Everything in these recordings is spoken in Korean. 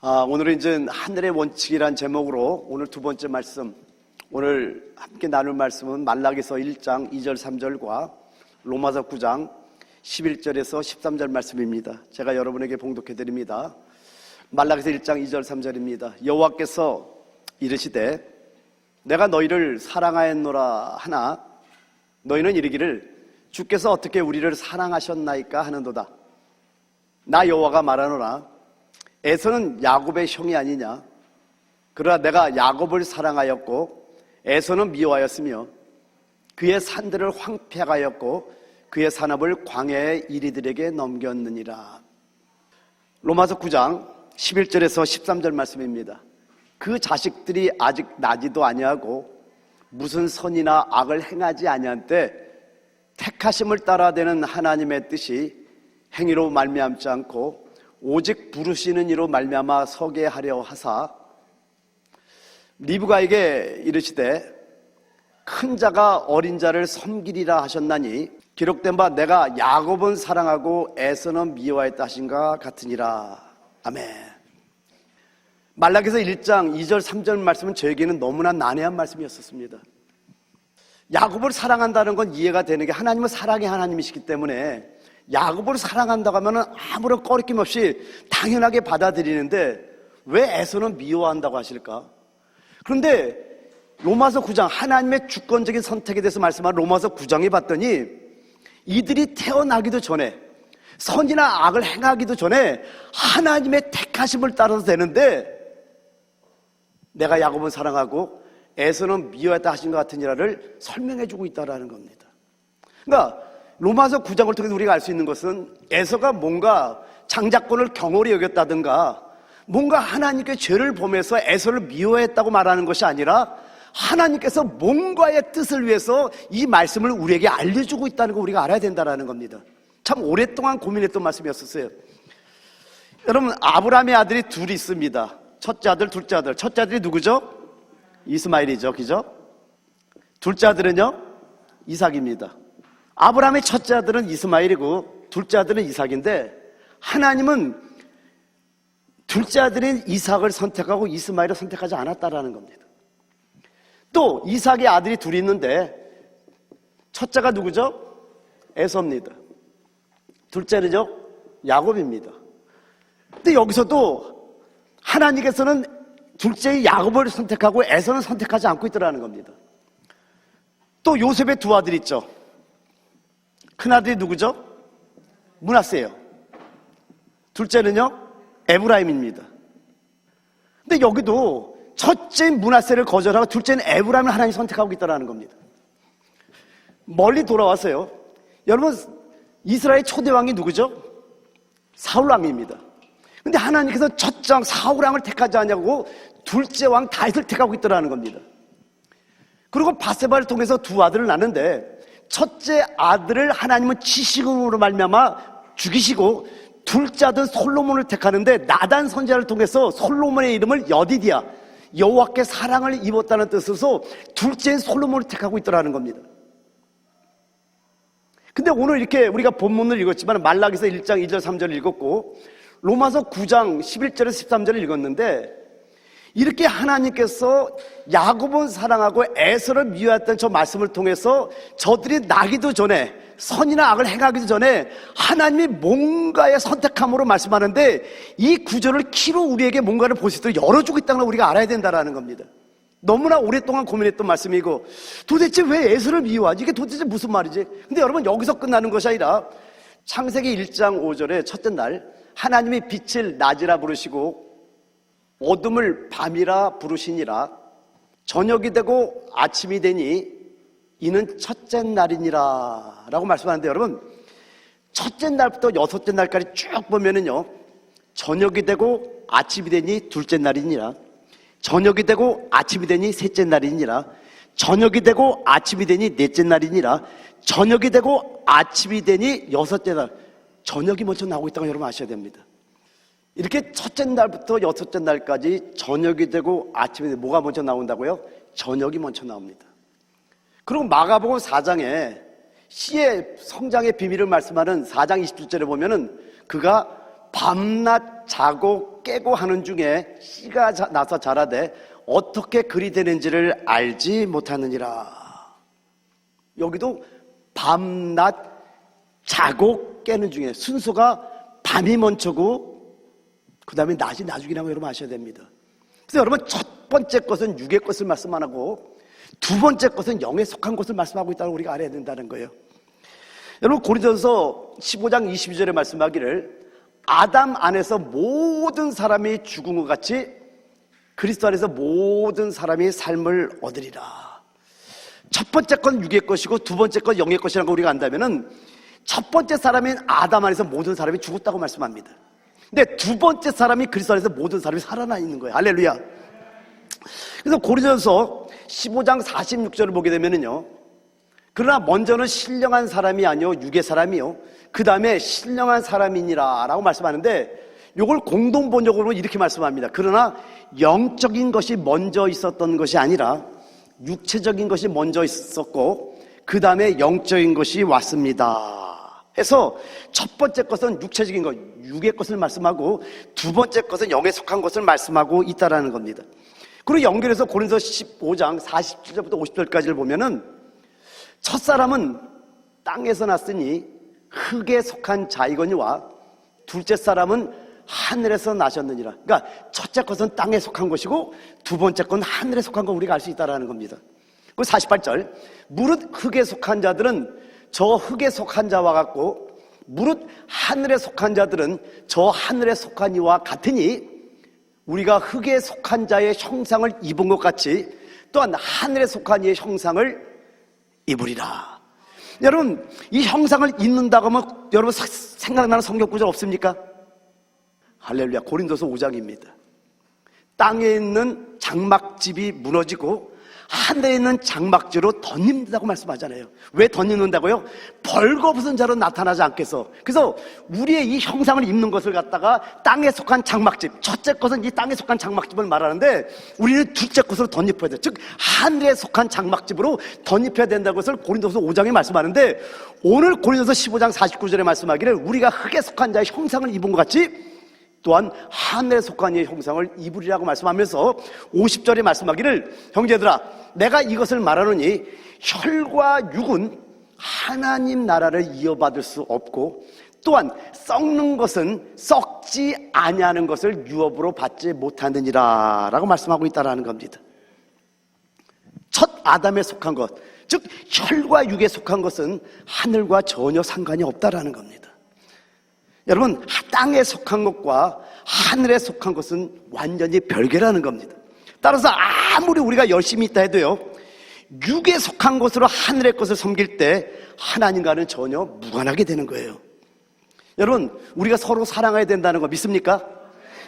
오늘은 이제 하늘의 원칙이란 제목으로 오늘 두 번째 말씀, 오늘 함께 나눌 말씀은 말라기서 1장 2절 3절과 로마서 9장 11절에서 13절 말씀입니다. 제가 여러분에게 봉독해 드립니다. 말라기서 1장 2절 3절입니다. 여호와께서 이르시되 내가 너희를 사랑하였노라 하나 너희는 이르기를 주께서 어떻게 우리를 사랑하셨나이까 하는도다. 나 여호와가 말하노라 에서는 야곱의 형이 아니냐. 그러나 내가 야곱을 사랑하였고 에서는 미워하였으며 그의 산들을 황폐하였고 그의 산업을 광야의 이리들에게 넘겼느니라. 로마서 9장 11절에서 13절 말씀입니다. 그 자식들이 아직 나지도 아니하고 무슨 선이나 악을 행하지 아니한 때 택하심을 따라되는 하나님의 뜻이 행위로 말미암지 않고 오직 부르시는 이로 말미암아 서게 하려 하사 리브가에게 이르시되 큰 자가 어린 자를 섬기리라 하셨나니 기록된 바 내가 야곱은 사랑하고 에서는 미워했다 하신가 같으니라. 아멘. 말라기서 1장 2절 3절 말씀은 저에게는 너무나 난해한 말씀이었습니다. 야곱을 사랑한다는 건 이해가 되는 게 하나님은 사랑의 하나님이시기 때문에 야곱을 사랑한다고 하면 아무런 꺼리낌 없이 당연하게 받아들이는데 왜 에서는 미워한다고 하실까? 그런데 로마서 9장 하나님의 주권적인 선택에 대해서 말씀한 로마서 9장에 봤더니 이들이 태어나기도 전에 선이나 악을 행하기도 전에 하나님의 택하심을 따라서 되는데 내가 야곱은 사랑하고 에서는 미워했다 하신 것 같으니라를 설명해주고 있다는 겁니다. 그러니까 로마서 9장을 통해서 우리가 알 수 있는 것은 에서가 뭔가 장자권을 경홀히 여겼다든가 뭔가 하나님께 죄를 범해서 에서를 미워했다고 말하는 것이 아니라 하나님께서 뭔가의 뜻을 위해서 이 말씀을 우리에게 알려주고 있다는 걸 우리가 알아야 된다는 겁니다. 참 오랫동안 고민했던 말씀이었었어요. 여러분, 아브라함의 아들이 둘이 있습니다. 첫째 아들, 둘째 아들. 첫째 아들이 누구죠? 이스마엘이죠. 그죠? 둘째 아들은요? 이삭입니다. 아브라함의 첫째 아들은 이스마엘이고 둘째 아들은 이삭인데 하나님은 둘째 아들인 이삭을 선택하고 이스마엘을 선택하지 않았다라는 겁니다. 또 이삭의 아들이 둘이 있는데 첫째가 누구죠? 에서입니다. 둘째는요? 야곱입니다. 근데 여기서도 하나님께서는 둘째의 야곱을 선택하고 에서는 선택하지 않고 있더라는 겁니다. 또 요셉의 두 아들 있죠. 큰아들이 누구죠? 므낫세예요. 둘째는요? 에브라임입니다. 근데 여기도 첫째인 므낫세를 거절하고 둘째는 에브라임을 하나님이 선택하고 있다는 겁니다. 멀리 돌아와서요. 여러분, 이스라엘 초대왕이 누구죠? 사울왕입니다. 근데 하나님께서 첫째 왕 사울왕을 택하지 않냐고 둘째 왕 다윗을 택하고 있다는 겁니다. 그리고 바세바를 통해서 두 아들을 낳는데 첫째 아들을 하나님은 지식으로 말미암아 죽이시고 둘째 아들 솔로몬을 택하는데 나단 선지자를 통해서 솔로몬의 이름을 여디디야, 여호와께 사랑을 입었다는 뜻으로 둘째인 솔로몬을 택하고 있더라는 겁니다. 근데 오늘 이렇게 우리가 본문을 읽었지만 말라기서 1장 2절 3절을 읽었고 로마서 9장 11절에서 13절을 읽었는데 이렇게 하나님께서 야곱은 사랑하고 에서를 미워했던 저 말씀을 통해서 저들이 나기도 전에 선이나 악을 행하기도 전에 하나님이 뭔가의 선택함으로 말씀하는데 이 구절을 키로 우리에게 뭔가를 볼 수 있도록 열어주고 있다는 걸 우리가 알아야 된다는 겁니다. 너무나 오랫동안 고민했던 말씀이고 도대체 왜 에서를 미워하지? 이게 도대체 무슨 말이지? 근데 여러분 여기서 끝나는 것이 아니라 창세기 1장 5절에 첫째 날 하나님이 빛을 낮이라 부르시고 어둠을 밤이라 부르시니라. 저녁이 되고 아침이 되니 이는 첫째 날이니라 라고 말씀하는데 여러분 첫째 날부터 여섯째 날까지 쭉 보면은요 저녁이 되고 아침이 되니 둘째 날이니라, 저녁이 되고 아침이 되니 셋째 날이니라, 저녁이 되고 아침이 되니 넷째 날이니라, 저녁이 되고 아침이 되니 여섯째 날. 저녁이 먼저 나오고 있다는 걸 여러분 아셔야 됩니다. 이렇게 첫째 날부터 여섯째 날까지 저녁이 되고 아침이 되고 뭐가 먼저 나온다고요? 저녁이 먼저 나옵니다. 그리고 마가복음 4장에 씨의 성장의 비밀을 말씀하는 4장 27절에 보면은 그가 밤낮 자고 깨고 하는 중에 씨가 나서 자라되 어떻게 그리 되는지를 알지 못하느니라. 여기도 밤낮 자고 깨는 중에 순서가 밤이 먼저고 그 다음에 낮이 나중이라고 여러분 아셔야 됩니다. 그래서 여러분 첫 번째 것은 육의 것을 말씀 안 하고 두 번째 것은 영에 속한 것을 말씀하고 있다는 걸 우리가 알아야 된다는 거예요. 여러분 고린도전서 15장 22절에 말씀하기를 아담 안에서 모든 사람이 죽은 것 같이 그리스도 안에서 모든 사람이 삶을 얻으리라. 첫 번째 건 육의 것이고 두 번째 건 영의 것이라는 걸 우리가 안다면은 첫 번째 사람인 아담 안에서 모든 사람이 죽었다고 말씀합니다. 근데 두 번째 사람이 그리스도 안에서 모든 사람이 살아나 있는 거예요. 할렐루야. 그래서 고린도전서 15장 46절을 보게 되면은요, 그러나 먼저는 신령한 사람이 아니요 육의 사람이요 그 다음에 신령한 사람이니라 라고 말씀하는데, 이걸 공동번역으로 이렇게 말씀합니다. 그러나 영적인 것이 먼저 있었던 것이 아니라 육체적인 것이 먼저 있었고 그 다음에 영적인 것이 왔습니다 해서 첫 번째 것은 육체적인 것, 육의 것을 말씀하고 두 번째 것은 영에 속한 것을 말씀하고 있다라는 겁니다. 그리고 연결해서 고린도서 15장 47절부터 50절까지를 보면은 첫사람은 땅에서 났으니 흙에 속한 자이거니와 둘째 사람은 하늘에서 나셨느니라. 그러니까 첫째 것은 땅에 속한 것이고 두 번째 건 하늘에 속한 거 우리가 알 수 있다라는 겁니다. 그 48절 무릇 흙에 속한 자들은 저 흙에 속한 자와 같고 무릇 하늘에 속한 자들은 저 하늘에 속한 이와 같으니 우리가 흙에 속한 자의 형상을 입은 것 같이 또한 하늘에 속한 이의 형상을 입으리라. 여러분 이 형상을 입는다고 하면 여러분 생각나는 성경 구절 없습니까? 할렐루야. 고린도서 5장입니다. 땅에 있는 장막집이 무너지고 하늘에 있는 장막지로 덧입는다고 말씀하잖아요. 왜 덧입는다고요? 벌거벗은 자로 나타나지 않겠어. 그래서 우리의 이 형상을 입는 것을 갖다가 땅에 속한 장막집, 첫째 것은 이 땅에 속한 장막집을 말하는데 우리는 둘째 것으로 덧입혀야 돼. 즉 하늘에 속한 장막집으로 덧입혀야 된다는 것을 고린도서 5장에 말씀하는데, 오늘 고린도서 15장 49절에 말씀하기를 우리가 흙에 속한 자의 형상을 입은 것 같이 또한 하늘에 속한 이의 형상을 입으리라고 말씀하면서 50절에 말씀하기를 형제들아 내가 이것을 말하노니 혈과 육은 하나님 나라를 이어받을 수 없고 또한 썩는 것은 썩지 아니하는 것을 유업으로 받지 못하느니라 라고 말씀하고 있다는 겁니다. 첫 아담에 속한 것, 즉 혈과 육에 속한 것은 하늘과 전혀 상관이 없다라는 겁니다. 여러분 땅에 속한 것과 하늘에 속한 것은 완전히 별개라는 겁니다. 따라서 아무리 우리가 열심히 있다 해도요 육에 속한 것으로 하늘의 것을 섬길 때 하나님과는 전혀 무관하게 되는 거예요. 여러분 우리가 서로 사랑해야 된다는 거 믿습니까?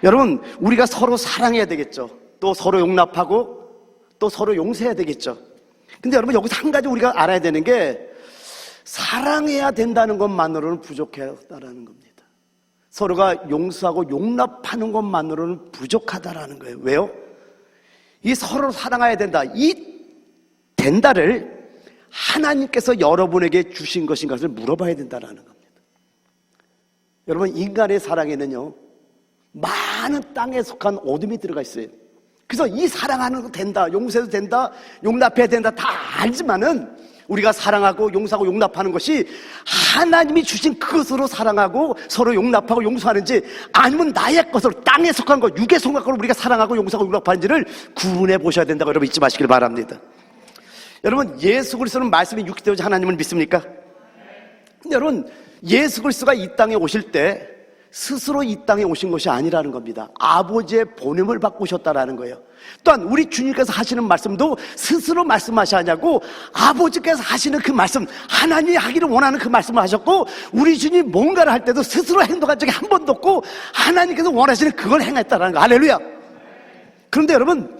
여러분 우리가 서로 사랑해야 되겠죠. 또 서로 용납하고 또 서로 용서해야 되겠죠. 근데 여러분 여기서 한 가지 우리가 알아야 되는 게 사랑해야 된다는 것만으로는 부족하다는 겁니다. 서로가 용서하고 용납하는 것만으로는 부족하다라는 거예요. 왜요? 이 서로 사랑해야 된다, 이 된다를 하나님께서 여러분에게 주신 것인 것을 물어봐야 된다는 겁니다. 여러분 인간의 사랑에는요 많은 땅에 속한 어둠이 들어가 있어요. 그래서 이 사랑하는 거 된다, 용서해도 된다, 용납해야 된다 다 알지만은 우리가 사랑하고 용서하고 용납하는 것이 하나님이 주신 그것으로 사랑하고 서로 용납하고 용서하는지 아니면 나의 것으로 땅에 속한 것, 육에 속한 것을 우리가 사랑하고 용서하고 용납하는지를 구분해 보셔야 된다고 여러분 잊지 마시길 바랍니다. 여러분 예수 그리스도는 말씀이 육이 되어서 하나님을 믿습니까? 근데 여러분 예수 그리스도가 이 땅에 오실 때 스스로 이 땅에 오신 것이 아니라는 겁니다. 아버지의 보냄을 받고 오셨다라는 거예요. 또한 우리 주님께서 하시는 말씀도 스스로 말씀하시냐고 아버지께서 하시는 그 말씀, 하나님이 하기를 원하는 그 말씀을 하셨고 우리 주님이 뭔가를 할 때도 스스로 행동한 적이 한 번도 없고 하나님께서 원하시는 그걸 행했다라는 거. 할렐루야. 그런데 여러분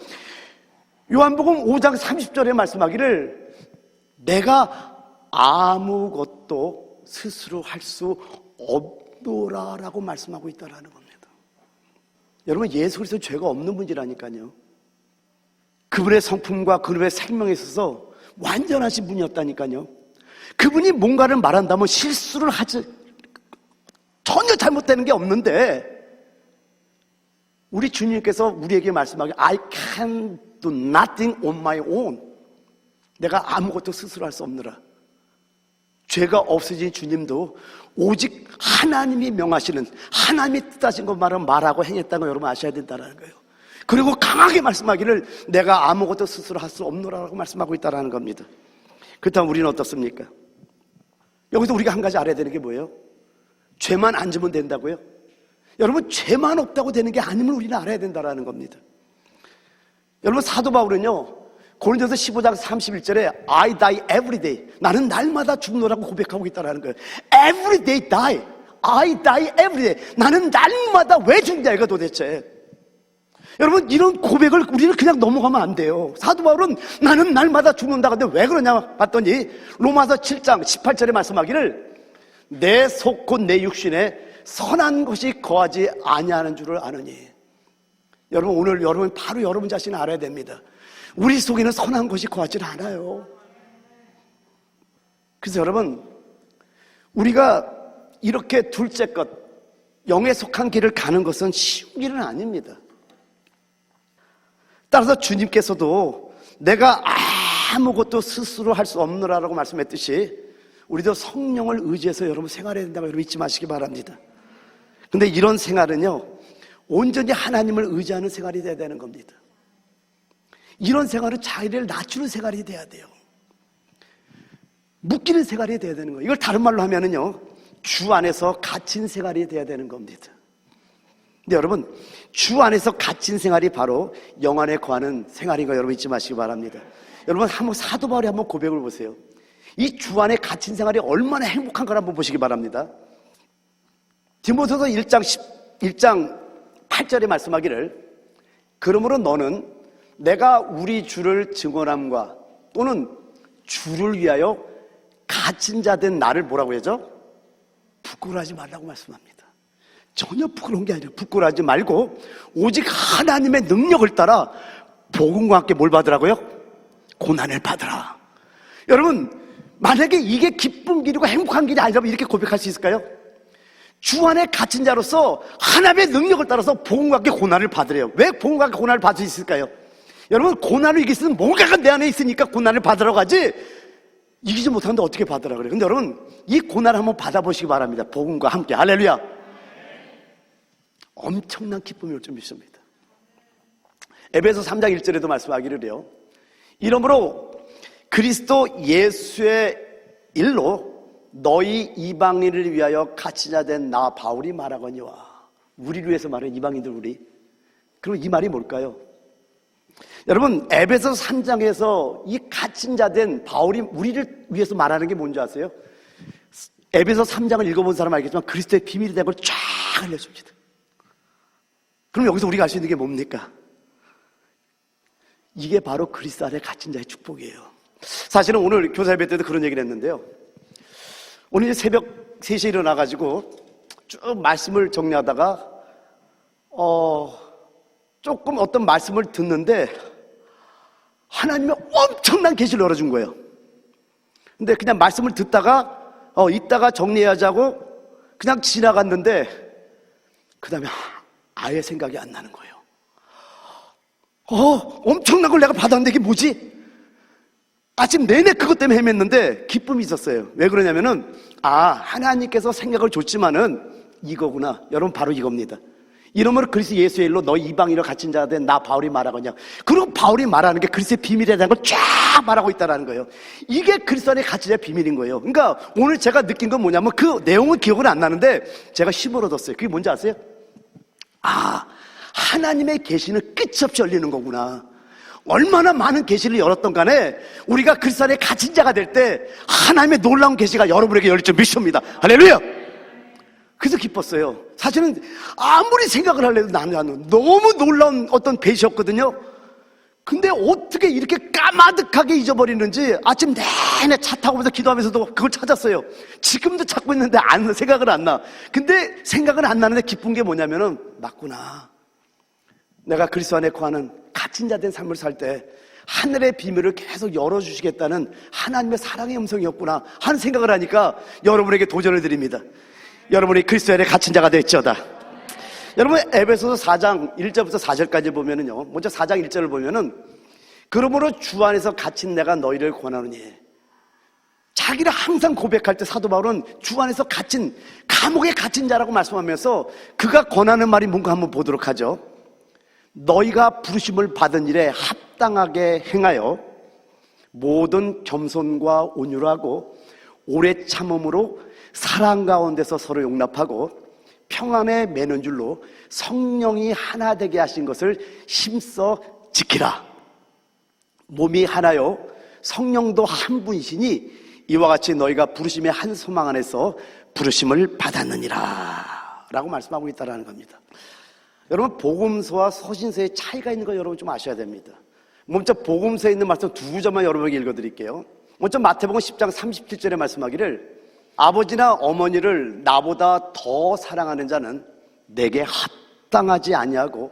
요한복음 5장 30절에 말씀하기를 내가 아무것도 스스로 할 수 없노라라고 말씀하고 있다라는 겁니다. 여러분 예수 그리스도 죄가 없는 분이라니까요. 그분의 성품과 그분의 생명에 있어서 완전하신 분이었다니까요. 그분이 뭔가를 말한다면 실수를 하지 전혀 잘못되는 게 없는데 우리 주님께서 우리에게 말씀하기 I can do nothing on my own. 내가 아무것도 스스로 할 수 없느라. 죄가 없어진 주님도 오직 하나님이 명하시는, 하나님이 뜻하신 것만을 말하고 행했다는 걸 여러분 아셔야 된다는 거예요. 그리고 강하게 말씀하기를 내가 아무것도 스스로 할 수 없노라라고 말씀하고 있다는 겁니다. 그렇다면 우리는 어떻습니까? 여기서 우리가 한 가지 알아야 되는 게 뭐예요? 죄만 안 지면 된다고요? 여러분, 죄만 없다고 되는 게 아니면 우리는 알아야 된다는 겁니다. 여러분, 사도 바울은요, 고린도서 15장 31절에 I die every day. 나는 날마다 죽노라고 고백하고 있다는 거예요. Every day die. I die every day. 나는 날마다 왜 죽냐 이거 도대체. 여러분, 이런 고백을 우리는 그냥 넘어가면 안 돼요. 사도 바울은 나는 날마다 죽는다. 근데 왜 그러냐 봤더니 로마서 7장 18절에 말씀하기를 내 속 곧 내 육신에 선한 것이 거하지 아니하는 줄을 아느니. 여러분, 오늘 여러분 바로 여러분 자신을 알아야 됩니다. 우리 속에는 선한 것이 거하지 않아요. 그래서 여러분, 우리가 이렇게 둘째 것, 영에 속한 길을 가는 것은 쉬운 길은 아닙니다. 따라서 주님께서도 내가 아무것도 스스로 할 수 없느라라고 말씀했듯이 우리도 성령을 의지해서 여러분 생활해야 된다고 여러분 잊지 마시기 바랍니다. 근데 이런 생활은요, 온전히 하나님을 의지하는 생활이 돼야 되는 겁니다. 이런 생활은 자기를 낮추는 생활이 돼야 돼요. 묶이는 생활이 돼야 되는 거예요. 이걸 다른 말로 하면은요, 주 안에서 갇힌 생활이 돼야 되는 겁니다. 근데 여러분, 주 안에서 갇힌 생활이 바로 영 안에 거하는 생활인 거 여러분 잊지 마시기 바랍니다. 여러분, 한번 사도 바울이 한번 고백을 보세요. 이 주 안에 갇힌 생활이 얼마나 행복한 걸 한번 보시기 바랍니다. 디모데후서 1장 8절에 말씀하기를 그러므로 너는 내가 우리 주를 증언함과 또는 주를 위하여 갇힌 자 된 나를 뭐라고 하죠? 부끄러워하지 말라고 말씀합니다. 전혀 부끄러운 게 아니라 부끄러워하지 말고 오직 하나님의 능력을 따라 복음과 함께 뭘 받으라고요? 고난을 받으라. 여러분, 만약에 이게 기쁜 길이고 행복한 길이 아니라면 이렇게 고백할 수 있을까요? 주 안에 갇힌 자로서 하나님의 능력을 따라서 복음과 함께 고난을 받으래요. 왜 복음과 함께 고난을 받을 수 있을까요? 여러분, 고난을 이길 수 있는 뭔가가 내 안에 있으니까 고난을 받으라고 하지, 이기지 못하는데 어떻게 받으라 그래요? 근데 여러분, 이 고난을 한번 받아보시기 바랍니다. 복음과 함께. 할렐루야. 엄청난 기쁨이 올 줄 믿습니다. 에베소 3장 1절에도 말씀하기를 해요. 이러므로 그리스도 예수의 일로 너희 이방인을 위하여 갇힌 자 된 나 바울이 말하거니와. 우리를 위해서 말하는 이방인들 우리. 그럼 이 말이 뭘까요? 여러분, 에베소 3장에서 이 갇힌 자 된 바울이 우리를 위해서 말하는 게 뭔지 아세요? 에베소 3장을 읽어본 사람 알겠지만 그리스도의 비밀이 된 걸 쫙 알려줍니다. 그럼 여기서 우리가 알 수 있는 게 뭡니까? 이게 바로 그리스도 안에 갇힌 자의 축복이에요. 사실은 오늘 교사 예배 때도 그런 얘기를 했는데요. 오늘 이제 새벽 3시에 일어나가지고 쭉 말씀을 정리하다가 조금 어떤 말씀을 듣는데 하나님의 엄청난 계시를 열어준 거예요. 근데 그냥 말씀을 듣다가 이따가 정리하자고 그냥 지나갔는데 그 다음에 아예 생각이 안 나는 거예요. 엄청난 걸 내가 받았는데 이게 뭐지? 아침 내내 그것 때문에 헤맸는데 기쁨이 있었어요. 왜 그러냐면은 하나님께서 생각을 줬지만은 이거구나. 여러분, 바로 이겁니다. 이러므로 그리스도 예수의 일로 너희 이방인으로 갇힌 자 된 나 바울이 말하거냐. 그리고 바울이 말하는 게 그리스도의 비밀에 대한 걸 쫙 말하고 있다는 거예요. 이게 그리스도 안에 갇힌 자의 비밀인 거예요. 그러니까 오늘 제가 느낀 건 뭐냐면 그 내용은 기억은 안 나는데 제가 힘을 얻었어요. 그게 뭔지 아세요? 하나님의 계시는 끝이 없이 열리는 거구나. 얼마나 많은 계시를 열었던 간에 우리가 그리스도 안에 갇힌 자가 될 때 하나님의 놀라운 계시가 여러분에게 열릴 줄 믿습니다. 할렐루야. 그래서 기뻤어요. 사실은 아무리 생각을 하려도 나는 너무 놀라운 어떤 배시였거든요. 근데 어떻게 이렇게 까마득하게 잊어버리는지 아침 내내 차 타고 오면서 기도하면서도 그걸 찾았어요. 지금도 찾고 있는데 생각은 안 나. 근데 생각은 안 나는데 기쁜 게 뭐냐면은 맞구나. 내가 그리스도 안에 거하는 갇힌 자 된 삶을 살 때 하늘의 비밀을 계속 열어주시겠다는 하나님의 사랑의 음성이었구나 하는 생각을 하니까 여러분에게 도전을 드립니다. 여러분이 그리스도 안에 갇힌 자가 될지어다. 여러분 에베소서 4장 1절부터 4절까지 보면은요, 먼저 4장 1절을 보면은 그러므로 주 안에서 갇힌 내가 너희를 권하노니, 자기를 항상 고백할 때 사도 바울은 주 안에서 갇힌, 감옥에 갇힌 자라고 말씀하면서 그가 권하는 말이 뭔가 한번 보도록 하죠. 너희가 부르심을 받은 일에 합당하게 행하여 모든 겸손과 온유하고 오래 참음으로 사랑 가운데서 서로 용납하고 평안에 매는 줄로 성령이 하나 되게 하신 것을 힘써 지키라. 몸이 하나요 성령도 한 분이시니 이와 같이 너희가 부르심의 한 소망 안에서 부르심을 받았느니라 라고 말씀하고 있다는 겁니다. 여러분 복음서와 서신서의 차이가 있는 거 여러분 좀 아셔야 됩니다. 먼저 복음서에 있는 말씀 두 구절만 여러분에게 읽어드릴게요. 먼저 마태복음 10장 37절에 말씀하기를 아버지나 어머니를 나보다 더 사랑하는 자는 내게 합당하지 아니하고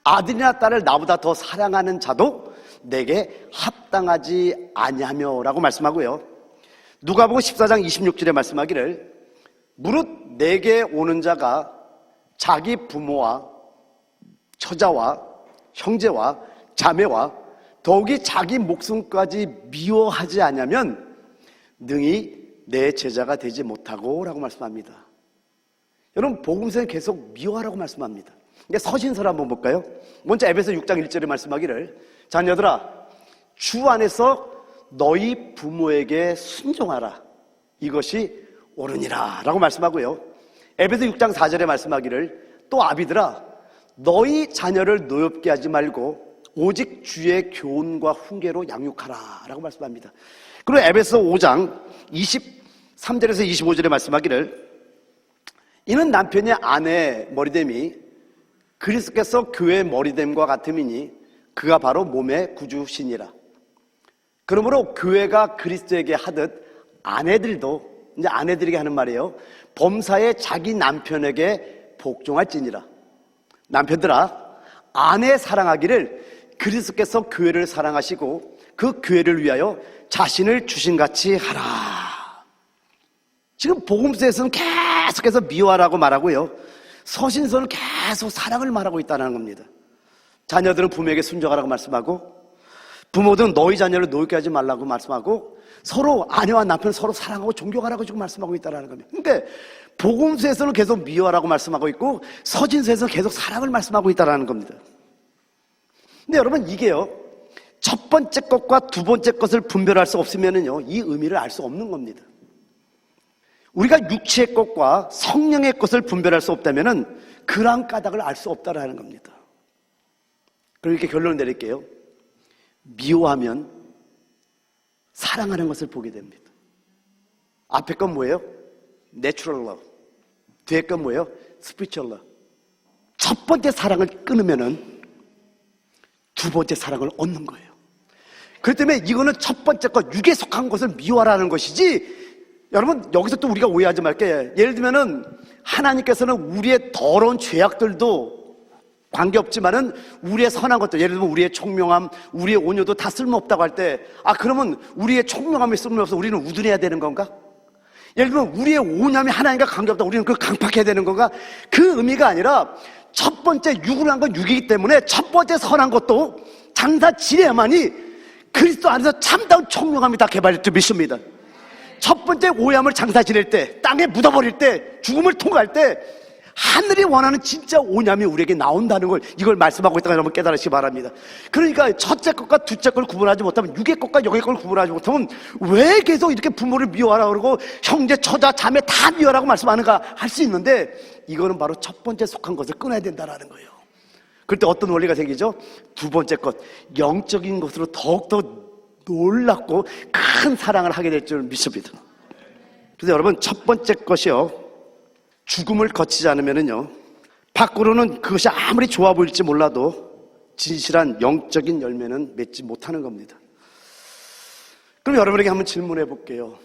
아들이나 딸을 나보다 더 사랑하는 자도 내게 합당하지 아니하며 라고 말씀하고요. 누가복음 14장 26절에 말씀하기를 무릇 내게 오는 자가 자기 부모와 처자와 형제와 자매와 더욱이 자기 목숨까지 미워하지 않으면 능히 내 제자가 되지 못하고 라고 말씀합니다. 여러분 복음서는 계속 미워하라고 말씀합니다. 서신서를 한번 볼까요? 먼저 에베소 6장 1절에 말씀하기를 자녀들아 주 안에서 너희 부모에게 순종하라 이것이 옳으니라 라고 말씀하고요. 에베소 6장 4절에 말씀하기를 또 아비들아 너희 자녀를 노엽게 하지 말고 오직 주의 교훈과 훈계로 양육하라 라고 말씀합니다. 그리고 에베소 5장 23절에서 25절에 말씀하기를 이는 남편이 아내의 머리됨이 그리스도께서 교회의 머리됨과 같음이니 그가 바로 몸의 구주시니라. 그러므로 교회가 그리스도에게 하듯 아내들도 이제 아내들에게 하는 말이에요. 범사에 자기 남편에게 복종할지니라. 남편들아 아내 사랑하기를 그리스도께서 교회를 사랑하시고 그 교회를 위하여 자신을 주신같이 하라. 지금 복음서에서는 계속해서 미워하라고 말하고요. 서신서는 계속 사랑을 말하고 있다는 겁니다. 자녀들은 부모에게 순종하라고 말씀하고 부모들은 너희 자녀를 노엽게 하지 말라고 말씀하고 서로 아내와 남편 서로 사랑하고 존경하라고 지금 말씀하고 있다는 겁니다. 그러니까 복음서에서는 계속 미워하라고 말씀하고 있고 서신서에서는 계속 사랑을 말씀하고 있다는 겁니다. 근데 여러분 이게요 첫 번째 것과 두 번째 것을 분별할 수 없으면은요 이 의미를 알 수 없는 겁니다. 우리가 육체의 것과 성령의 것을 분별할 수 없다면은 그러한 까닭을 알 수 없다라는 겁니다. 그럼 이렇게 결론을 내릴게요. 미워하면 사랑하는 것을 보게 됩니다. 앞에 건 뭐예요? Natural love. 뒤에 건 뭐예요? Spiritual love. 첫 번째 사랑을 끊으면은 두 번째 사랑을 얻는 거예요. 그렇기 때문에 이거는 첫 번째 것, 육에 속한 것을 미워하라는 것이지, 여러분 여기서 또 우리가 오해하지 말게. 예를 들면은 하나님께서는 우리의 더러운 죄악들도 관계없지만은 우리의 선한 것들, 예를 들면 우리의 총명함, 우리의 온유도 다 쓸모없다고 할 때, 그러면 우리의 총명함이 쓸모없어 우리는 우둔해야 되는 건가? 예를 들면 우리의 온유함이 하나님과 관계없다 우리는 그걸 강팍해야 되는 건가? 그 의미가 아니라 첫 번째 육으로 한 건 육이기 때문에 첫 번째 선한 것도 장사 지내야만이 그리스도 안에서 참다운 총명함이 다 개발될 줄 믿습니다. 첫 번째 오해함을 장사 지낼 때, 땅에 묻어버릴 때, 죽음을 통과할 때 하늘이 원하는 진짜 오념이 우리에게 나온다는 걸 이걸 말씀하고 있다고 여러분 깨달으시기 바랍니다. 그러니까 첫째 것과 둘째 걸 구분하지 못하면 육의 것과 영의 걸 구분하지 못하면 왜 계속 이렇게 부모를 미워하라고 그러고 형제 처자 자매 다 미워하라고 말씀하는가 할 수 있는데 이거는 바로 첫 번째 속한 것을 끊어야 된다는 거예요. 그럴 때 어떤 원리가 생기죠? 두 번째 것 영적인 것으로 더욱더 놀랍고 큰 사랑을 하게 될 줄 믿습니다. 그래서 여러분 첫 번째 것이요 죽음을 거치지 않으면은요 밖으로는 그것이 아무리 좋아 보일지 몰라도 진실한 영적인 열매는 맺지 못하는 겁니다. 그럼 여러분에게 한번 질문해 볼게요.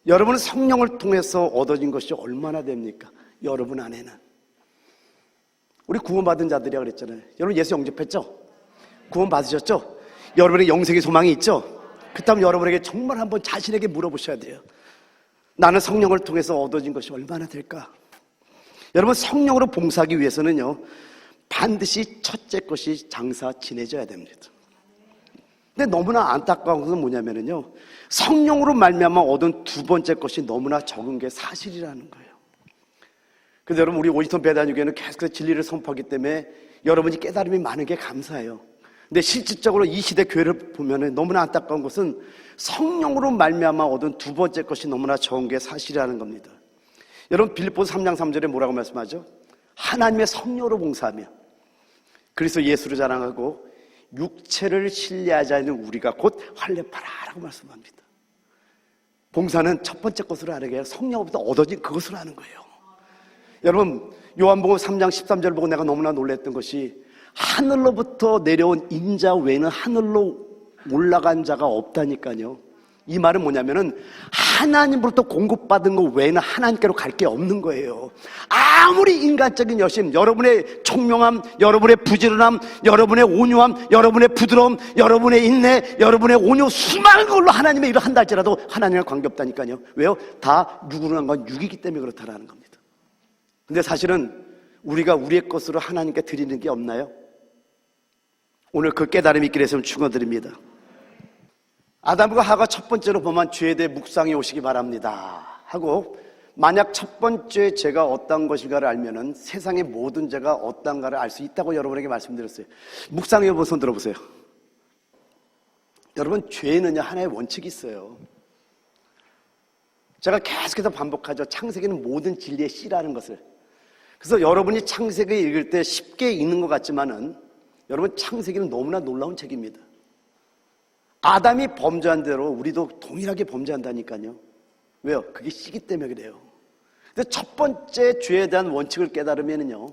여러분은 성령을 통해서 얻어진 것이 얼마나 됩니까? 여러분 안에는. 우리 구원받은 자들이라 그랬잖아요. 여러분 예수 영접했죠? 구원 받으셨죠? 여러분에게 영생의 소망이 있죠? 그렇다면 여러분에게 정말 한번 자신에게 물어보셔야 돼요. 나는 성령을 통해서 얻어진 것이 얼마나 될까? 여러분, 성령으로 봉사하기 위해서는요, 반드시 첫째 것이 장사 지내져야 됩니다. 근데 너무나 안타까운 것은 뭐냐면요, 성령으로 말미암아 얻은 두 번째 것이 너무나 적은 게 사실이라는 거예요. 그래서 여러분, 우리 오이스톤 배단유교회는 계속해서 진리를 선포하기 때문에 여러분이 깨달음이 많은 게 감사해요. 근데 실질적으로 이 시대 교회를 보면 너무나 안타까운 것은 성령으로 말미암아 얻은 두 번째 것이 너무나 적은 게 사실이라는 겁니다. 여러분, 빌립보서 3장 3절에 뭐라고 말씀하죠? 하나님의 성령으로 봉사하며 그리스도 예수를 자랑하고 육체를 신뢰하지 않는 우리가 곧 활례파라라고 말씀합니다. 봉사는 첫 번째 것으로 하는 게 성령으로부터 얻어진 그것으로 하는 거예요. 여러분, 요한복음 3장 13절을 보고 내가 너무나 놀랐던 것이 하늘로부터 내려온 인자 외에는 하늘로 올라간 자가 없다니까요. 이 말은 뭐냐면은 하나님으로부터 공급받은 것 외에는 하나님께로 갈 게 없는 거예요. 아무리 인간적인 여심, 여러분의 총명함, 여러분의 부지런함, 여러분의 온유함, 여러분의 부드러움, 여러분의 인내, 여러분의 온유, 수많은 걸로 하나님의 일을 한다 할지라도 하나님과 관계없다니까요. 왜요? 다 육으로 한 건 육이기 때문에 그렇다라는 겁니다. 근데 사실은 우리가 우리의 것으로 하나님께 드리는 게 없나요? 오늘 그 깨달음이 있기를 해서 축원드립니다. 아담과 하가 첫 번째로 범한 죄에 대해 묵상해 오시기 바랍니다 하고, 만약 첫 번째 죄가 어떤 것인가를 알면은 세상의 모든 죄가 어떤가를 알 수 있다고 여러분에게 말씀드렸어요. 묵상해 본 손 들어보세요. 여러분, 죄에는요 하나의 원칙이 있어요. 제가 계속해서 반복하죠. 창세기는 모든 진리의 씨라는 것을. 그래서 여러분이 창세기 읽을 때 쉽게 읽는 것 같지만은 여러분, 창세기는 너무나 놀라운 책입니다. 아담이 범죄한 대로 우리도 동일하게 범죄한다니까요. 왜요? 그게 씨기 때문에 그래요. 근데 첫 번째 죄에 대한 원칙을 깨달으면요,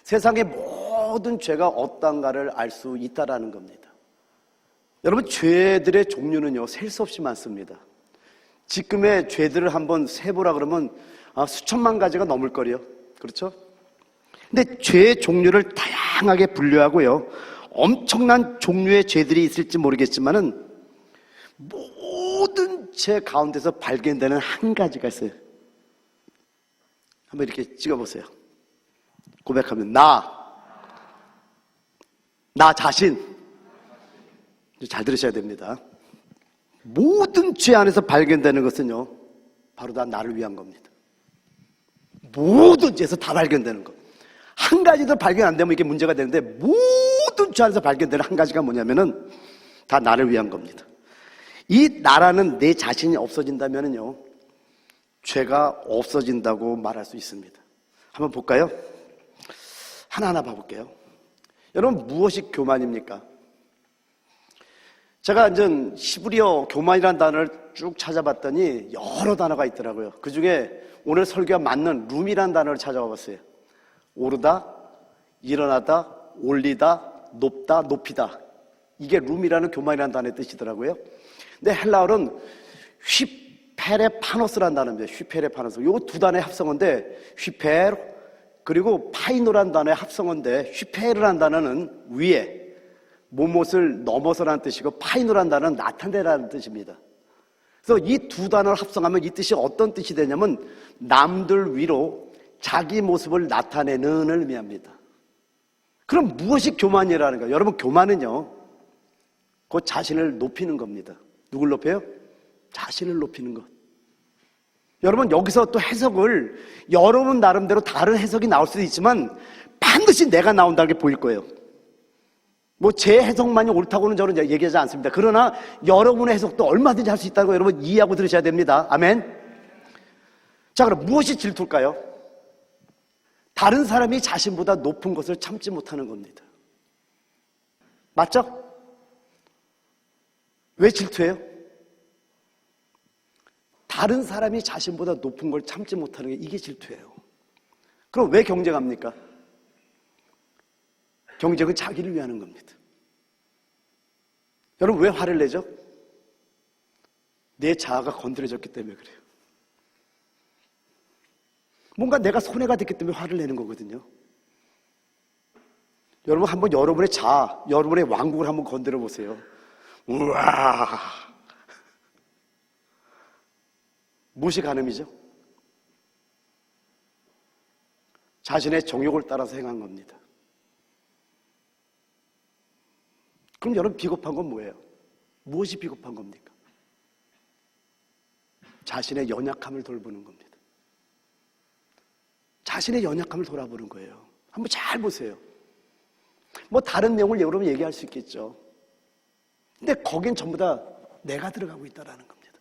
세상의 모든 죄가 어떤가를 알 수 있다라는 겁니다. 여러분, 죄들의 종류는요 셀 수 없이 많습니다. 지금의 죄들을 한번 세보라 그러면 수천만 가지가 넘을 거래요. 그렇죠? 근데 죄의 종류를 다양하게 분류하고요, 엄청난 종류의 죄들이 있을지 모르겠지만은 모든 죄 가운데서 발견되는 한 가지가 있어요. 한번 이렇게 찍어보세요. 고백하면 나 자신. 잘 들으셔야 됩니다. 모든 죄 안에서 발견되는 것은요 바로 다 나를 위한 겁니다. 모든 죄에서 다 발견되는 것. 한 가지도 발견 안 되면 이게 문제가 되는데, 모든 죄 안에서 발견되는 한 가지가 뭐냐면은 다 나를 위한 겁니다. 이 나라는 내 자신이 없어진다면은요 죄가 없어진다고 말할 수 있습니다. 한번 볼까요? 하나하나 봐볼게요. 여러분, 무엇이 교만입니까? 제가 이제 히브리어 교만이라는 단어를 쭉 찾아봤더니 여러 단어가 있더라고요. 그 중에 오늘 설교가 맞는 룸이라는 단어를 찾아와 봤어요. 오르다, 일어나다, 올리다, 높다, 높이다. 이게 룸이라는 교만이라는 단어의 뜻이더라고요. 근데 헬라어는 휘페레파노스라는 단어입니다. 휘페레파노스. 요 두 단어의 합성어인데, 휘페르 그리고 파이노라는 단어의 합성어인데, 휘페르라는 단어는 위에 무엇을 넘어서라는 뜻이고, 파이노라는 단어는 나타내라는 뜻입니다. 그래서 이 두 단어를 합성하면 이 뜻이 어떤 뜻이 되냐면 남들 위로 자기 모습을 나타내는 을 의미합니다. 그럼 무엇이 교만이라는 거예요? 여러분, 교만은요 그 자신을 높이는 겁니다. 누굴 높여요? 자신을 높이는 것. 여러분, 여기서 또 해석을 여러분 나름대로 다른 해석이 나올 수도 있지만 반드시 내가 나온다는 게 보일 거예요. 뭐 제 해석만이 옳다고는 저는 얘기하지 않습니다. 그러나 여러분의 해석도 얼마든지 할 수 있다는 거 여러분 이해하고 들으셔야 됩니다. 아멘. 자, 그럼 무엇이 질투일까요? 다른 사람이 자신보다 높은 것을 참지 못하는 겁니다. 맞죠? 왜 질투해요? 다른 사람이 자신보다 높은 걸 참지 못하는 게 이게 질투예요. 그럼 왜 경쟁합니까? 경쟁은 자기를 위하는 겁니다. 여러분, 왜 화를 내죠? 내 자아가 건드려졌기 때문에 그래요. 뭔가 내가 손해가 됐기 때문에 화를 내는 거거든요. 여러분, 한번 여러분의 자아, 여러분의 왕국을 한번 건드려 보세요. 우와! 무엇이 간음이죠? 자신의 정욕을 따라서 행한 겁니다. 그럼 여러분, 비겁한 건 뭐예요? 무엇이 비겁한 겁니까? 자신의 연약함을 돌보는 겁니다. 자신의 연약함을 돌아보는 거예요. 한번 잘 보세요. 뭐 다른 내용을 여러분 얘기할 수 있겠죠. 근데 거긴 전부 다 내가 들어가고 있다는 겁니다.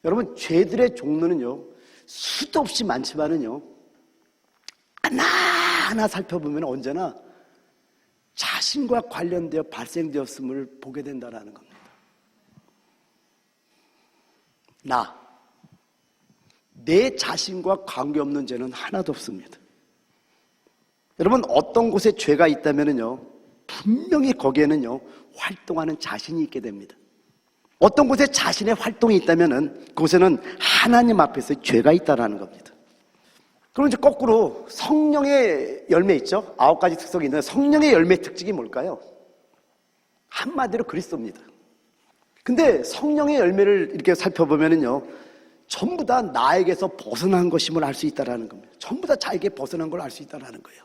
여러분, 죄들의 종류는요, 수도 없이 많지만은요, 하나하나 살펴보면 언제나 자신과 관련되어 발생되었음을 보게 된다는 겁니다. 내 자신과 관계없는 죄는 하나도 없습니다. 여러분, 어떤 곳에 죄가 있다면요, 분명히 거기에는요, 활동하는 자신이 있게 됩니다. 어떤 곳에 자신의 활동이 있다면은 그곳에는 하나님 앞에서 죄가 있다라는 겁니다. 그럼 이제 거꾸로 성령의 열매 있죠? 9가지 특성이 있는데 성령의 열매 특징이 뭘까요? 한마디로 그리스도입니다. 근데 성령의 열매를 이렇게 살펴보면은요, 전부 다 나에게서 벗어난 것임을 알 수 있다라는 겁니다. 전부 다 자에게 벗어난 걸 알 수 있다라는 거예요.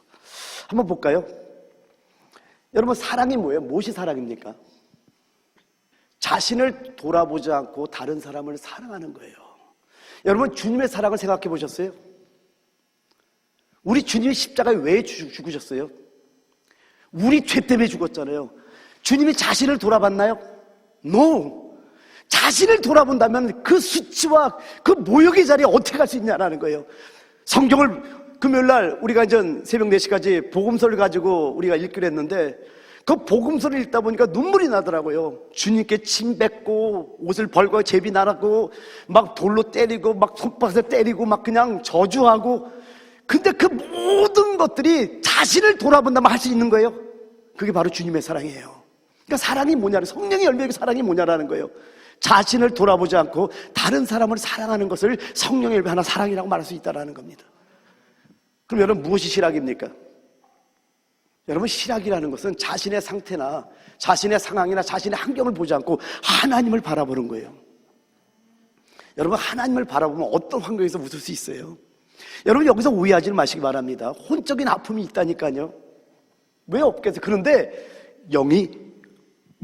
한번 볼까요? 여러분, 사랑이 뭐예요? 무엇이 사랑입니까? 자신을 돌아보지 않고 다른 사람을 사랑하는 거예요. 여러분, 주님의 사랑을 생각해 보셨어요? 우리 주님이 십자가에 왜 죽으셨어요? 우리 죄 때문에 죽었잖아요. 주님이 자신을 돌아봤나요? No! 자신을 돌아본다면 그 수치와 그 모욕의 자리에 어떻게 갈 수 있냐라는 거예요. 성경을 금요일날 우리가 이제 새벽 4시까지 복음서를 가지고 우리가 읽기로 했는데 그 복음서를 읽다 보니까 눈물이 나더라고요. 주님께 침 뱉고 옷을 벌거 제비 나라고 막 돌로 때리고 막 손바닥에 때리고 막 그냥 저주하고, 근데 그 모든 것들이 자신을 돌아본다면 할 수 있는 거예요. 그게 바로 주님의 사랑이에요. 그러니까 사랑이 뭐냐는, 성령의 열매의 사랑이 뭐냐라는 거예요. 자신을 돌아보지 않고 다른 사람을 사랑하는 것을 성령의 열매 하나 사랑이라고 말할 수 있다는 겁니다. 그럼 여러분, 무엇이 실학입니까? 여러분, 실학이라는 것은 자신의 상태나 자신의 상황이나 자신의 환경을 보지 않고 하나님을 바라보는 거예요. 여러분, 하나님을 바라보면 어떤 환경에서 웃을 수 있어요? 여러분, 여기서 오해하지 마시기 바랍니다. 혼적인 아픔이 있다니까요. 왜 없겠어요? 그런데 영이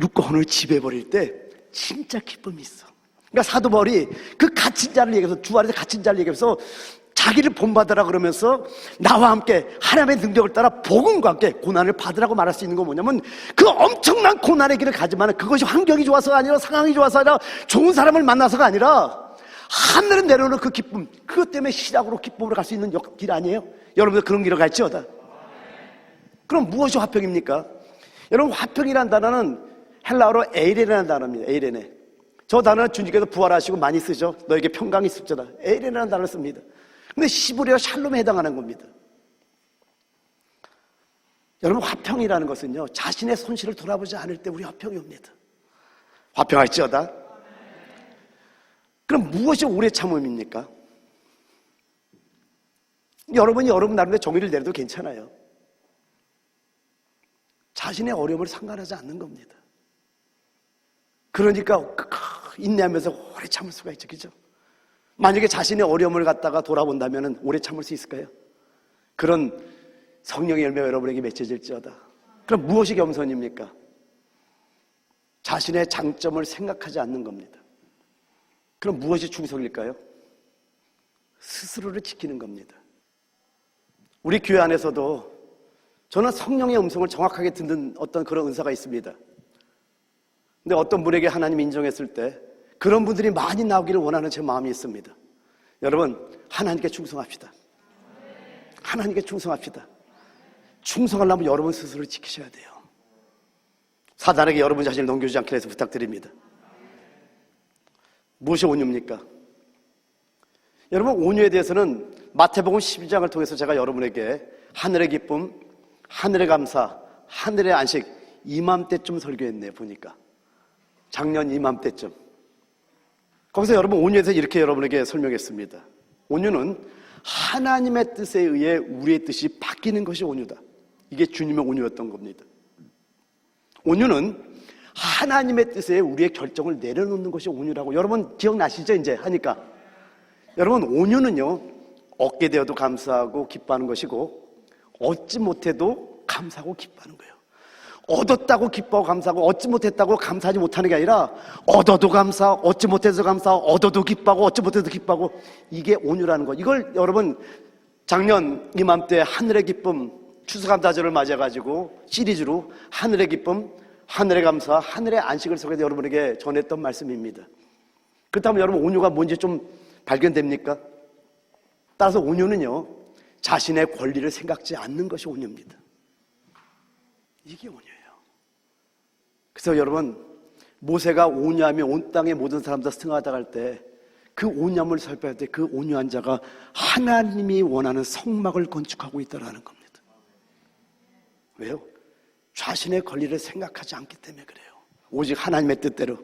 육혼을 지배해버릴 때 진짜 기쁨이 있어. 그러니까 사도 바울이 그 갇힌 자를 얘기해서, 주 안에서 갇힌 자를 얘기해서 자기를 본받으라 그러면서 나와 함께 하나님의 능력을 따라 복음과 함께 고난을 받으라고 말할 수 있는 건 뭐냐면, 그 엄청난 고난의 길을 가지만 그것이 환경이 좋아서가 아니라 상황이 좋아서 아니라 좋은 사람을 만나서가 아니라 하늘을 내려오는 그 기쁨, 그것 때문에 시작으로 기쁨으로 갈 수 있는 길 아니에요? 여러분들 그런 길을 갈지어다. 그럼 무엇이 화평입니까? 여러분, 화평이라는 단어는 헬라어로 에이레라는 단어입니다. 에이레네. 저 단어는 주님께서 부활하시고 많이 쓰죠. 너에게 평강이 있을지어다. 에이레라는 단어를 씁니다. 근데 히브리어 샬롬에 해당하는 겁니다. 여러분, 화평이라는 것은요, 자신의 손실을 돌아보지 않을 때 우리 화평이 옵니다. 화평할지어다. 그럼 무엇이 오래 참음입니까? 여러분이 여러분 나름대로 정의를 내려도 괜찮아요. 자신의 어려움을 상관하지 않는 겁니다. 그러니까 인내하면서 오래 참을 수가 있죠. 그죠? 만약에 자신의 어려움을 갖다가 돌아본다면 오래 참을 수 있을까요? 그런 성령의 열매가 여러분에게 맺혀질지어다. 그럼 무엇이 겸손입니까? 자신의 장점을 생각하지 않는 겁니다. 그럼 무엇이 충성일까요? 스스로를 지키는 겁니다. 우리 교회 안에서도 저는 성령의 음성을 정확하게 듣는 어떤 그런 은사가 있습니다. 근데 어떤 분에게 하나님이 인정했을 때 그런 분들이 많이 나오기를 원하는 제 마음이 있습니다. 여러분, 하나님께 충성합시다. 하나님께 충성합시다. 충성하려면 여러분 스스로를 지키셔야 돼요. 사단에게 여러분 자신을 넘겨주지 않게 해서 부탁드립니다. 무엇이 온유입니까? 여러분, 온유에 대해서는 마태복음 12장을 통해서 제가 여러분에게 하늘의 기쁨, 하늘의 감사, 하늘의 안식, 이맘때쯤 설교했네요. 보니까 작년 이맘때쯤. 거기서 여러분, 온유에 대해서 이렇게 여러분에게 설명했습니다. 온유는 하나님의 뜻에 의해 우리의 뜻이 바뀌는 것이 온유다. 이게 주님의 온유였던 겁니다. 온유는 하나님의 뜻에 우리의 결정을 내려놓는 것이 온유라고. 여러분 기억나시죠? 이제 하니까. 여러분, 온유는요, 얻게 되어도 감사하고 기뻐하는 것이고, 얻지 못해도 감사하고 기뻐하는 거예요. 얻었다고 기뻐하고 감사하고, 얻지 못했다고 감사하지 못하는 게 아니라, 얻어도 감사, 얻지 못해서 감사, 얻어도 기뻐하고, 얻지 못해도 기뻐하고, 이게 온유라는 것. 이걸 여러분 작년 이맘때 하늘의 기쁨 추수감사절을 맞아가지고 시리즈로 하늘의 기쁨, 하늘의 감사, 하늘의 안식을 속에서 여러분에게 전했던 말씀입니다. 그렇다면 여러분, 온유가 뭔지 좀 발견됩니까? 따라서 온유는요, 자신의 권리를 생각지 않는 것이 온유입니다. 이게 온유예요. 그래서 여러분, 모세가 온유하며 온 땅의 모든 사람들 승하다 갈 때 그 온유함을 살펴할 때 그 온유한 자가 하나님이 원하는 성막을 건축하고 있다는 겁니다. 왜요? 자신의 권리를 생각하지 않기 때문에 그래요. 오직 하나님의 뜻대로,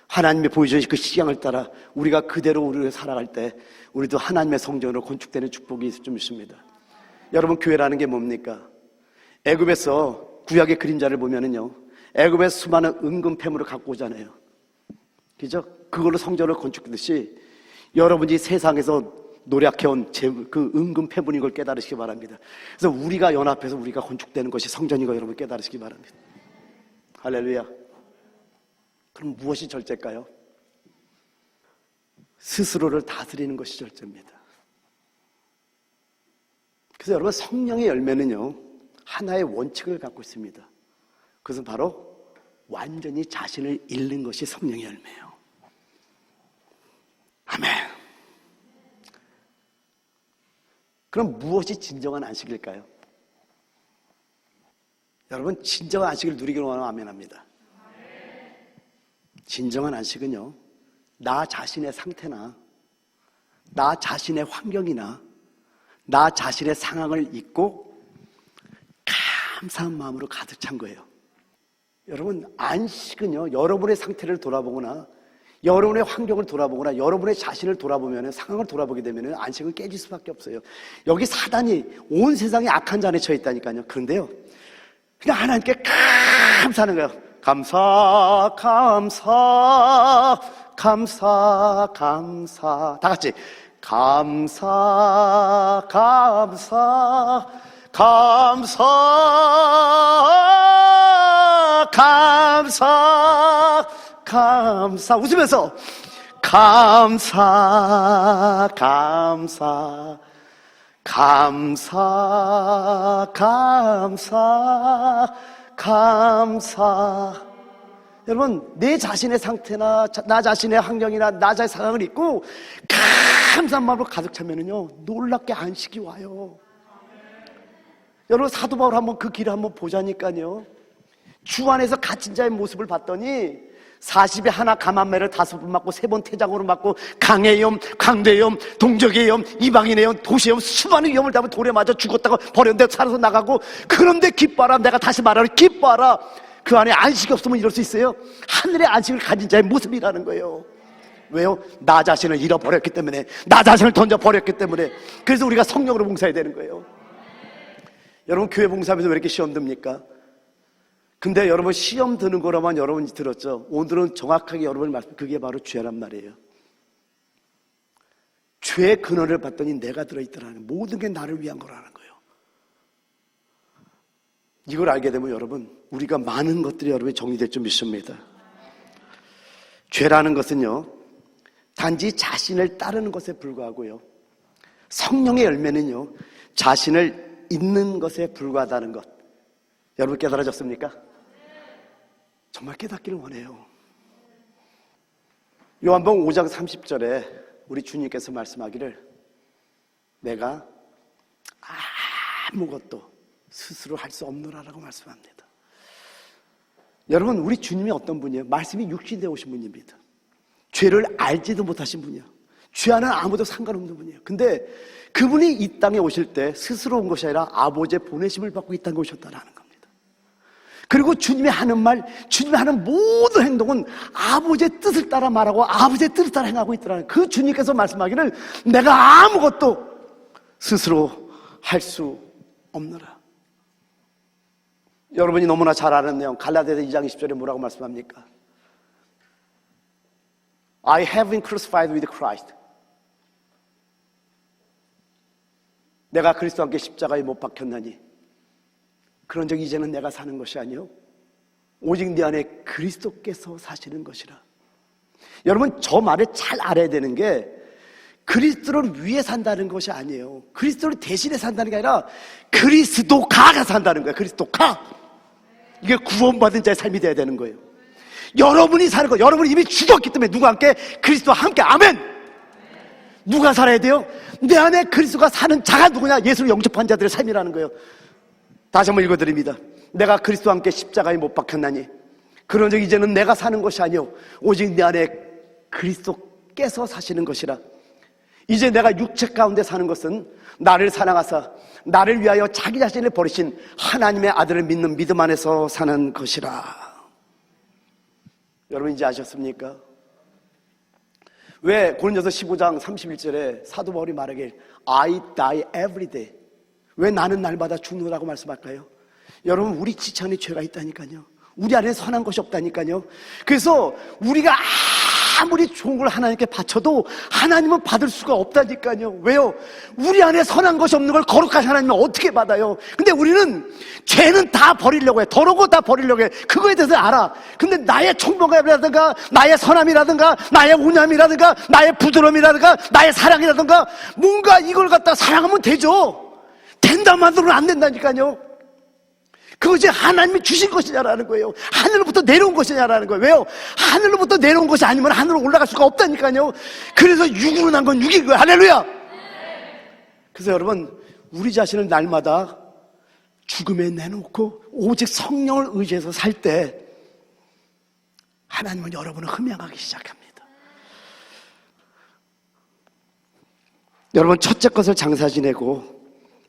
하나님이 보여주신 그 시향을 따라 우리가 그대로 우리를 살아갈 때 우리도 하나님의 성전으로 건축되는 축복이 좀 있습니다. 여러분, 교회라는 게 뭡니까? 애굽에서 구약의 그림자를 보면은요, 애굽에서 수많은 은금 폐물을 갖고 오잖아요. 그죠? 그걸로 성전을 건축했듯이 여러분이 세상에서 노력해온 그 은금 폐물인 걸 깨달으시기 바랍니다. 그래서 우리가 연합해서 우리가 건축되는 것이 성전인 거 여러분 깨달으시기 바랍니다. 할렐루야. 그럼 무엇이 절제일까요? 스스로를 다스리는 것이 절제입니다. 그래서 여러분, 성령의 열매는요, 하나의 원칙을 갖고 있습니다. 그것은 바로 완전히 자신을 잃는 것이 성령의 열매예요. 아멘. 그럼 무엇이 진정한 안식일까요? 여러분, 진정한 안식을 누리기를 원하면 아멘합니다. 진정한 안식은요, 나 자신의 상태나 나 자신의 환경이나 나 자신의 상황을 잊고 감사한 마음으로 가득 찬 거예요. 여러분, 안식은요, 여러분의 상태를 돌아보거나 여러분의 환경을 돌아보거나 여러분의 자신을 돌아보면, 상황을 돌아보게 되면 안식은 깨질 수밖에 없어요. 여기 사단이 온 세상에 악한 잔에 처해 있다니까요. 그런데요, 그냥 하나님께 감사하는 거예요. 감사, 감사, 감사, 감사. 다 같이 감사, 감사, 감사, 감사, 감사. 웃으면서 감사, 감사, 감사, 감사, 감사. 여러분, 내 자신의 상태나 나 자신의 환경이나 나 자신의 상황을 잊고 감사한 마음으로 가득 차면은요, 놀랍게 안식이 와요. 여러분, 사도 바울 한번 그 길을 한번 보자니까요. 주 안에서 갇힌 자의 모습을 봤더니 40에 하나 감한매를 5번 맞고 3번 태장으로 맞고 강의 염, 강대 염, 동족의 염, 이방인의 염, 도시의 염, 수많은 위험을 담아 돌에 맞아 죽었다가 버렸는데 살아서 나가고, 그런데 기뻐하라. 내가 다시 말하라. 기뻐하라. 그 안에 안식이 없으면 이럴 수 있어요? 하늘의 안식을 가진 자의 모습이라는 거예요. 왜요? 나 자신을 잃어버렸기 때문에, 나 자신을 던져버렸기 때문에. 그래서 우리가 성령으로 봉사해야 되는 거예요. 여러분, 교회 봉사하면서 왜 이렇게 시험 듭니까? 근데 여러분, 시험 드는 거로만 여러분이 들었죠. 오늘은 정확하게 여러분이 말씀, 그게 바로 죄란 말이에요. 죄의 근원을 봤더니 내가 들어있더라는, 모든 게 나를 위한 거라는 거예요. 이걸 알게 되면 여러분, 우리가 많은 것들이 여러분이 정리될 줄 믿습니다. 죄라는 것은요, 단지 자신을 따르는 것에 불과하고요, 성령의 열매는요, 자신을 잊는 것에 불과하다는 것. 여러분 깨달아졌습니까? 정말 깨닫기를 원해요. 요한복음 5장 30절에 우리 주님께서 말씀하기를, 내가 아무것도 스스로 할 수 없노라라고 말씀합니다. 여러분, 우리 주님이 어떤 분이에요? 말씀이 육신되어 오신 분입니다. 죄를 알지도 못하신 분이에요. 죄와는 아무도 상관없는 분이에요. 근데 그분이 이 땅에 오실 때 스스로 온 것이 아니라 아버지의 보내심을 받고 이 땅에 오셨다라는 겁니다. 그리고 주님이 하는 말, 주님이 하는 모든 행동은 아버지의 뜻을 따라 말하고 아버지의 뜻을 따라 행하고 있더라는, 그 주님께서 말씀하기를 내가 아무것도 스스로 할 수 없노라. 여러분이 너무나 잘 아는 내용, 갈라디아서 2장 20절에 뭐라고 말씀합니까? I have been crucified with Christ. 내가 그리스도와 함께 십자가에 못 박혔나니 그런 적 이제는 내가 사는 것이 아니요 오직 내 안에 그리스도께서 사시는 것이라. 여러분, 저 말을 잘 알아야 되는 게 그리스도를 위해 산다는 것이 아니에요. 그리스도를 대신해 산다는 게 아니라 그리스도가가 산다는 거예요. 그리스도가. 이게 구원받은 자의 삶이 돼야 되는 거예요. 여러분이 사는 거, 여러분이 이미 죽었기 때문에 누가 함께? 그리스도와 함께. 아멘. 누가 살아야 돼요? 내 안에 그리스도가 사는 자가 누구냐? 예수를 영접한 자들의 삶이라는 거예요. 다시 한번 읽어드립니다. 내가 그리스도와 함께 십자가에 못 박혔나니 그런즉 이제는 내가 사는 것이 아니요 오직 내 안에 그리스도께서 사시는 것이라. 이제 내가 육체 가운데 사는 것은 나를 사랑하사 나를 위하여 자기 자신을 버리신 하나님의 아들을 믿는 믿음 안에서 사는 것이라. 여러분, 이제 아셨습니까? 왜 고린도서 15장 31절에 사도 바울이 말하길 I die every day, 왜 나는 날마다 죽는다고 말씀할까요? 여러분, 우리 지체 안에 죄가 있다니까요. 우리 안에 선한 것이 없다니까요. 그래서 우리가 아무리 좋은 걸 하나님께 바쳐도 하나님은 받을 수가 없다니까요. 왜요? 우리 안에 선한 것이 없는 걸 거룩한 하나님은 어떻게 받아요? 근데 우리는 죄는 다 버리려고 해. 더러운 거 다 버리려고 해. 그거에 대해서 알아. 근데 나의 총명함이라든가 나의 선함이라든가 나의 온유함이라든가 나의 부드러움이라든가 나의 사랑이라든가 뭔가 이걸 갖다 사랑하면 되죠. 된다만으로는 안 된다니까요. 그것이 하나님이 주신 것이냐라는 거예요. 하늘로부터 내려온 것이냐라는 거예요. 왜요? 하늘로부터 내려온 것이 아니면 하늘로 올라갈 수가 없다니까요. 그래서 육으로 난 건 육인 거예요. 할렐루야. 그래서 여러분, 우리 자신을 날마다 죽음에 내놓고 오직 성령을 의지해서 살 때 하나님은 여러분을 흠양하기 시작합니다. 여러분, 첫째 것을 장사 지내고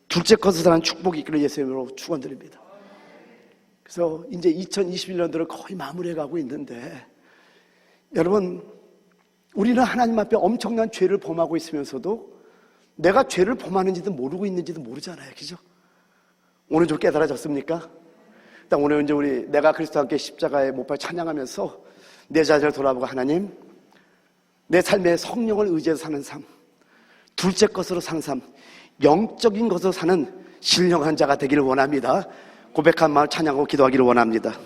둘째 것을 사는 축복이 있기를 예수의 이름으로 축원드립니다. 그래서 이제 2021년도를 거의 마무리해 가고 있는데, 여러분, 우리는 하나님 앞에 엄청난 죄를 범하고 있으면서도 내가 죄를 범하는지도 모르고 있는지도 모르잖아요. 그죠? 오늘 좀 깨달아졌습니까? 일단 오늘 이제 우리 내가 그리스도와 함께 십자가에 못 박혀 찬양하면서 내 자신을 돌아보고, 하나님, 내 삶에 성령을 의지해서 사는 삶, 둘째 것으로 사는 삶, 영적인 것으로 사는 신령한 자가 되기를 원합니다. 고백한 마음 찬양하고 기도하기를 원합니다.